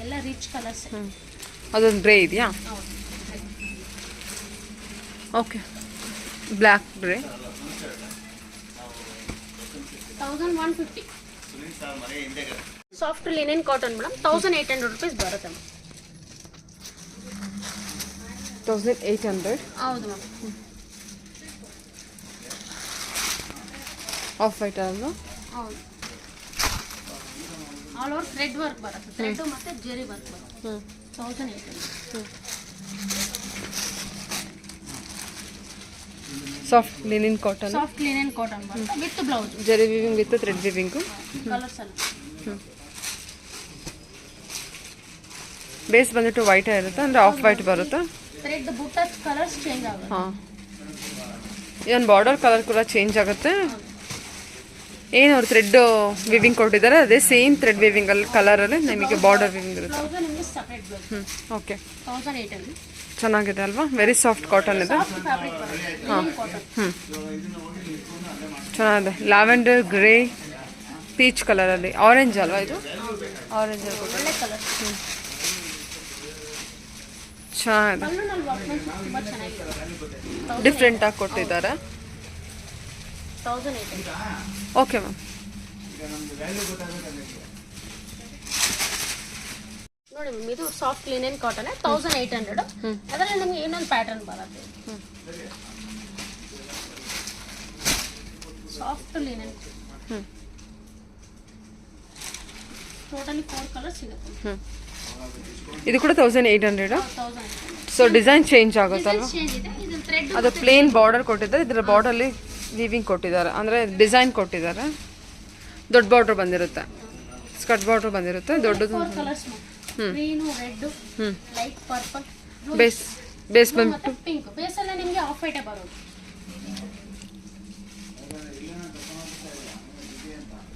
ಎಲ್ಲ ರಿಚ್ ಕಲರ್ಸ್. ಅದೊಂದು ಗ್ರೇ ಇದೆಯಾ? ಹೌದು. Okay. Black grey 1150. Soft linen cotton madam 1800 rupees ಬರುತ್ತೆ ಮ್ಯಾಮ್. 1800. ಹೌದು ಮ್ಯಾಮ್. ಆಫ್ ವೈಟ್ ಅಲ್ವಾ? ಹೌದು. ಆಲ್ ಓವರ್ ಥ್ರೆಡ್ ವರ್ಕ್ ಬರುತ್ತೆ, ಥ್ರೆಡ್ ಮತ್ತೆ ಜೆರಿ ವರ್ಕ್ ಬರುತ್ತೆ. 1800. Soft linen cotton, soft linen cotton ಬರುತ್ತೆ with blouse, zari weaving with thread weaving. Colours ಎಲ್ಲ ಬೇಸ್ ಬಂದ್ಬಿಟ್ಟು ವೈಟ್ ಇರುತ್ತೆ, ಅಂದರೆ ಆಫ್ ವೈಟ್ ಬರುತ್ತೆ. ಥ್ರೆಡ್ ಬುಟ್ಟ ಕಲರ್ಸ್ ಚೇಂಜ್ ಆಗುತ್ತೆ. ಹಾಂ, ಇವನ್ ಬಾರ್ಡರ್ ಕಲರ್ ಕೂಡ ಚೇಂಜ್ ಆಗುತ್ತೆ. ಏನು ಅವ್ರು ಥ್ರೆಡ್ ವಿವಿಂಗ್ ಕೊಟ್ಟಿದ್ದಾರೆ ಅದೇ ಸೇಮ್ ಥ್ರೆಡ್ ವಿವಿಂಗಲ್ಲಿ ಕಲರಲ್ಲಿ ನಿಮಗೆ ಬಾರ್ಡರ್ ವಿವಿಂಗ್ ಇರುತ್ತೆ. ಬ್ಲೌಸ್ ನಿಮಗೆ ಸಪ್ರೇಟ್ ಬ್ಲೌಸ್. ಓಕೆ 1800. ಚೆನ್ನಾಗಿದೆ ಅಲ್ವಾ, ವೆರಿ ಸಾಫ್ಟ್ ಕಾಟನ್ ಇದೆ. ಸಾಫ್ಟ್ ಫ್ಯಾಬ್ರಿಕ್ ಬರುತ್ತೆ. ಕಾಟನ್. ಚೆನ್ನಾಗಿದೆ. ಲ್ಯಾವೆಂಡರ್ ಗ್ರೇ ಪೀಚ್ ಕಲರಲ್ಲಿ, ಆರೆಂಜ್ ಅಲ್ವಾ ಇದು, ಆರೆಂಜ್ ಒಳ್ಳೆ ಕಲರ್. ಚೆನ್ನಾಗಿದೆ, ಪಲ್ಲುನಲ್ಲಿ ವರ್ಕ್ಮೆನ್ಸ್ ತುಂಬಾ ಚೆನ್ನಾಗಿದೆ. ಡಿಫ್ರೆಂಟಾಗಿ ಕೊಟ್ಟಿದ್ದಾರೆ. 1800. Okay ma'am. ನೋಡಿ ಮ್ಯಾಮ್, ಇದು ಸಾಫ್ಟ್ ಲಿನೆನ್ ಕಾಟನ್ 1800. ಅದರಲ್ಲಿ ನಿಮ್ಗೆ ಇನ್ನೊಂದು ಪ್ಯಾಟರ್ನ್ ಬರುತ್ತೆ. Soft linen. ಟೋಟಲಿ 4 ಕಲರ್ ಸಿಗುತ್ತೆ. ಇದು ಕೂಡ 1800. 1800. ಸೊ ಡಿಸೈನ್ ಚೇಂಜ್ ಆಗುತ್ತಲ್ವಾ, ಚೇಂಜ್ ಇದೆ. ಇದು ಥ್ರೆಡ್ ಅದು ಪ್ಲೇನ್ ಬಾರ್ಡರ್ ಕೊಟ್ಟಿದ್ದಾರೆ, ಇದರ ಬಾರ್ಡರ್ಲಿ ವೀವಿಂಗ್ ಕೊಟ್ಟಿದ್ದಾರೆ, ಅಂದರೆ ಡಿಸೈನ್ ಕೊಟ್ಟಿದ್ದಾರೆ. ದೊಡ್ಡ ಬಾರ್ಡರ್ ಬಂದಿರುತ್ತೆ, ಸ್ಕರ್ಟ್ ಬಾರ್ಡರ್ ಬಂದಿರುತ್ತೆ ದೊಡ್ಡದು. 4 colours. Green, red, light purple, base ಬಂದ್ಬಿಟ್ಟು ಮತ್ತೆ ಪಿಂಕ್. ಬೇಸ್ ಎಲ್ಲ ನಿಮಗೆ ಆಫ್ ವೈಟ್ ಬರೋದು.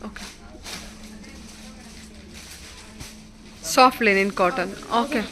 Okay, soft linen cotton. Okay.